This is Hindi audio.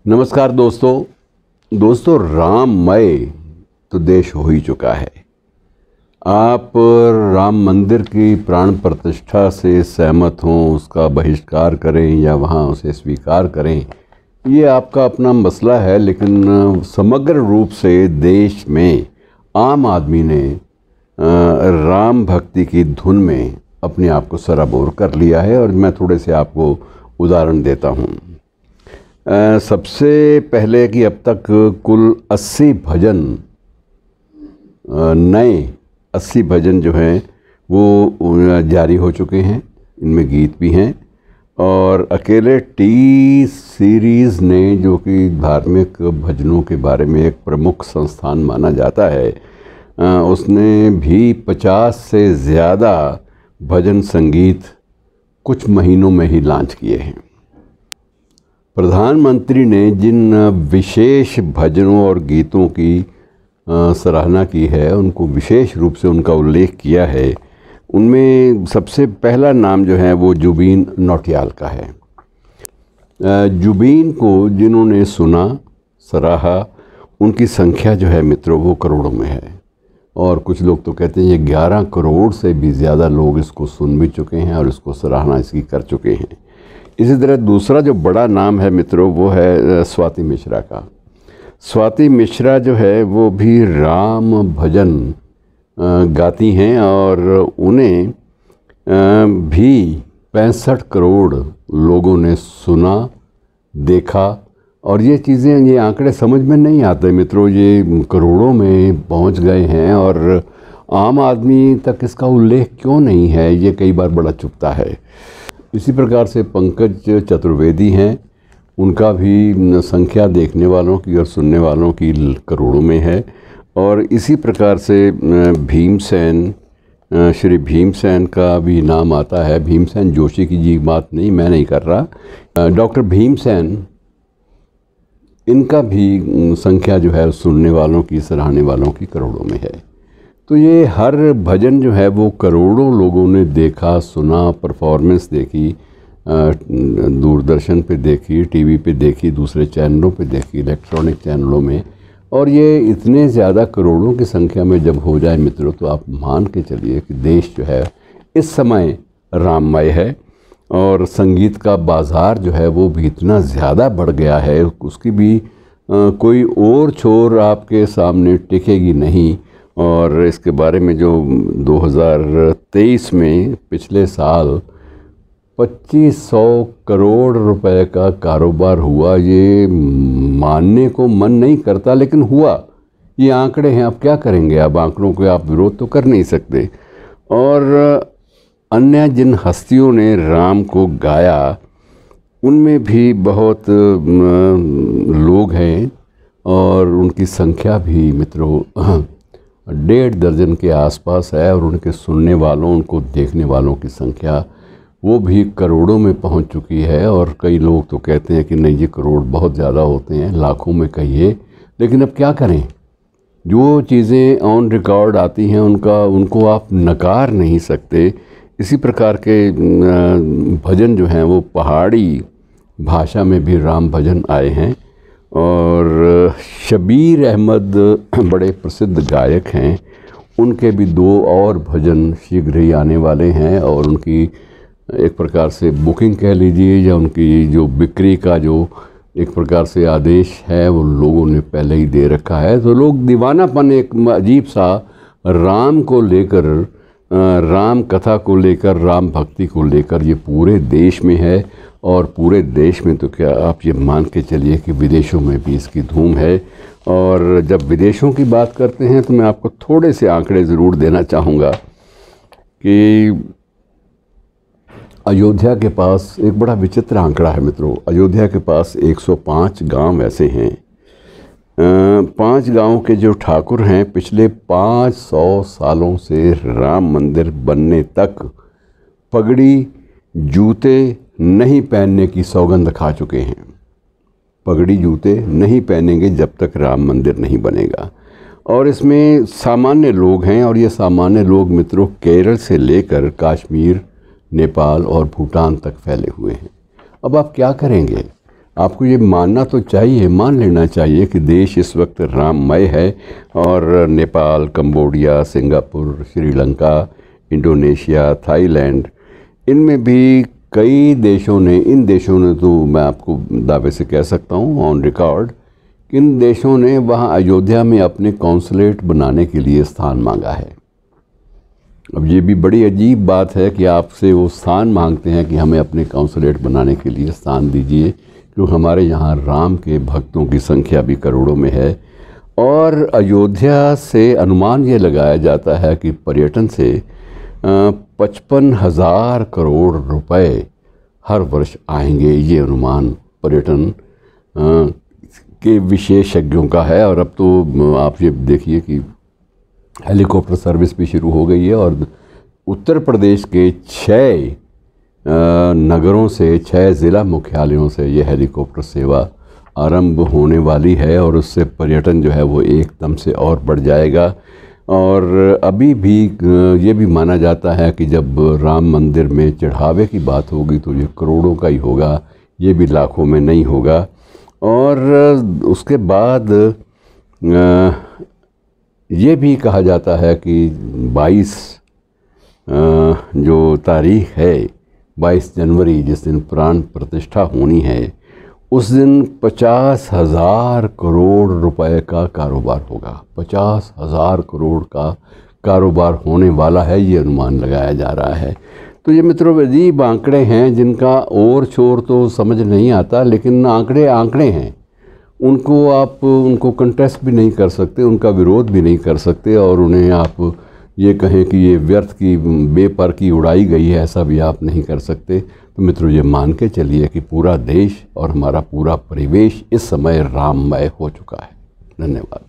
नमस्कार दोस्तों राममय तो देश हो ही चुका है। आप राम मंदिर की प्राण प्रतिष्ठा से सहमत हों, उसका बहिष्कार करें या वहाँ उसे स्वीकार करें, ये आपका अपना मसला है। लेकिन समग्र रूप से देश में आम आदमी ने राम भक्ति की धुन में अपने आप को सराबोर कर लिया है। और मैं थोड़े से आपको उदाहरण देता हूँ। सबसे पहले कि अब तक कुल 80 भजन, नए 80 भजन जो हैं वो जारी हो चुके हैं। इनमें गीत भी हैं। और अकेले टी सीरीज़ ने, जो कि धार्मिक भजनों के बारे में एक प्रमुख संस्थान माना जाता है, उसने भी 50 से ज़्यादा भजन संगीत कुछ महीनों में ही लॉन्च किए हैं। प्रधानमंत्री ने जिन विशेष भजनों और गीतों की सराहना की है, उनको विशेष रूप से उनका उल्लेख किया है। उनमें सबसे पहला नाम जो है वो जुबीन नौटियाल का है। जुबीन को जिन्होंने सुना, सराहा, उनकी संख्या जो है मित्रों वो करोड़ों में है। और कुछ लोग तो कहते हैं ये 11 करोड़ से भी ज़्यादा लोग इसको सुन भी चुके हैं और इसको सराहना इसकी कर चुके हैं। इसी तरह दूसरा जो बड़ा नाम है मित्रों वो है स्वाति मिश्रा का। स्वाति मिश्रा जो है वो भी राम भजन गाती हैं और उन्हें भी 65 करोड़ लोगों ने सुना, देखा। और ये चीज़ें, ये आंकड़े समझ में नहीं आते मित्रों, ये करोड़ों में पहुंच गए हैं और आम आदमी तक इसका उल्लेख क्यों नहीं है, ये कई बार बड़ा चुभता है। इसी प्रकार से पंकज चतुर्वेदी हैं, उनका भी संख्या देखने वालों की और सुनने वालों की करोड़ों में है। और इसी प्रकार से भीमसेन, श्री भीमसेन का भी नाम आता है। भीमसेन जोशी की जी बात नहीं, मैं नहीं कर रहा, डॉक्टर भीमसेन, इनका भी संख्या जो है सुनने वालों की, सराहने वालों की करोड़ों में है। तो ये हर भजन जो है वो करोड़ों लोगों ने देखा, सुना, परफॉर्मेंस देखी, दूरदर्शन पे देखी, टीवी पे देखी, दूसरे चैनलों पे देखी, इलेक्ट्रॉनिक चैनलों में। और ये इतने ज़्यादा करोड़ों की संख्या में जब हो जाए मित्रों, तो आप मान के चलिए कि देश जो है इस समय राममय है। और संगीत का बाज़ार जो है वो भी इतना ज़्यादा बढ़ गया है, उसकी भी कोई और छोर आपके सामने टिकेगी नहीं। और इसके बारे में जो 2023 में पिछले साल 2500 करोड़ रुपए का कारोबार हुआ, ये मानने को मन नहीं करता, लेकिन हुआ। ये आंकड़े हैं, आप क्या करेंगे, अब आंकड़ों को आप विरोध तो कर नहीं सकते। और अन्य जिन हस्तियों ने राम को गाया, उनमें भी बहुत लोग हैं और उनकी संख्या भी मित्रों 1.5 दर्जन के आसपास है। और उनके सुनने वालों, उनको देखने वालों की संख्या वो भी करोड़ों में पहुंच चुकी है। और कई लोग तो कहते हैं कि नहीं, ये करोड़ बहुत ज़्यादा होते हैं, लाखों में कहिए। लेकिन अब क्या करें, जो चीज़ें ऑन रिकॉर्ड आती हैं उनको आप नकार नहीं सकते। इसी प्रकार के भजन जो हैं वो पहाड़ी भाषा में भी राम भजन आए हैं। और शबीर अहमद बड़े प्रसिद्ध गायक हैं, उनके भी 2 और भजन शीघ्र ही आने वाले हैं। और उनकी एक प्रकार से बुकिंग कह लीजिए, या उनकी जो बिक्री का जो एक प्रकार से आदेश है वो लोगों ने पहले ही दे रखा है। तो लोग दीवानापन, एक अजीब सा राम को लेकर, राम कथा को लेकर, राम भक्ति को लेकर ये पूरे देश में है। और पूरे देश में तो क्या, आप ये मान के चलिए कि विदेशों में भी इसकी धूम है। और जब विदेशों की बात करते हैं तो मैं आपको थोड़े से आंकड़े ज़रूर देना चाहूँगा कि अयोध्या के पास एक बड़ा विचित्र आंकड़ा है मित्रों। अयोध्या के पास 105 गांव ऐसे हैं। 5 गांव के जो ठाकुर हैं, पिछले 500 सालों से राम मंदिर बनने तक पगड़ी, जूते नहीं पहनने की सौगंध खा चुके हैं। पगड़ी, जूते नहीं पहनेंगे जब तक राम मंदिर नहीं बनेगा। और इसमें सामान्य लोग हैं, और ये सामान्य लोग मित्रों केरल से लेकर कश्मीर, नेपाल और भूटान तक फैले हुए हैं। अब आप क्या करेंगे, आपको ये मानना तो चाहिए, मान लेना चाहिए कि देश इस वक्त राममय है और Nepal, Cambodia, Singapore, Sri Lanka, Indonesia, Thailand, इनमें भी कई देशों ने, इन देशों ने तो मैं आपको दावे से कह सकता हूँ ऑन रिकॉर्ड, इन देशों ने वहाँ अयोध्या में अपने कॉन्सुलेट बनाने के लिए स्थान मांगा है। अब ये भी बड़ी अजीब बात है कि आपसे वो स्थान मांगते हैं कि हमें अपने कॉन्सुलेट बनाने के लिए स्थान दीजिए, क्योंकि हमारे यहाँ राम के भक्तों की संख्या भी करोड़ों में है। और अयोध्या से अनुमान ये लगाया जाता है कि पर्यटन से 55,000 करोड़ रुपए हर वर्ष आएंगे। ये अनुमान पर्यटन के विशेषज्ञों का है। और अब तो आप ये देखिए कि हेलीकॉप्टर सर्विस भी शुरू हो गई है और उत्तर प्रदेश के 6 नगरों से, 6 ज़िला मुख्यालयों से ये हेलीकॉप्टर सेवा आरंभ होने वाली है और उससे पर्यटन जो है वो एकदम से और बढ़ जाएगा। और अभी भी ये भी माना जाता है कि जब राम मंदिर में चढ़ावे की बात होगी तो ये करोड़ों का ही होगा, ये भी लाखों में नहीं होगा। और उसके बाद ये भी कहा जाता है कि 22 जो तारीख है 22 जनवरी, जिस दिन प्राण प्रतिष्ठा होनी है, उस दिन 50,000 करोड़ रुपए का कारोबार होगा। 50,000 करोड़ का कारोबार होने वाला है, ये अनुमान लगाया जा रहा है। तो ये मित्रों अजीब आंकड़े हैं जिनका और छोर तो समझ नहीं आता, लेकिन आंकड़े आंकड़े हैं, उनको कंटेस्ट भी नहीं कर सकते, उनका विरोध भी नहीं कर सकते और उन्हें आप ये कहें कि ये व्यर्थ की बेपर की उड़ाई गई है, ऐसा भी आप नहीं कर सकते। तो मित्रों ये मान के चलिए कि पूरा देश और हमारा पूरा परिवेश इस समय राममय हो चुका है। धन्यवाद।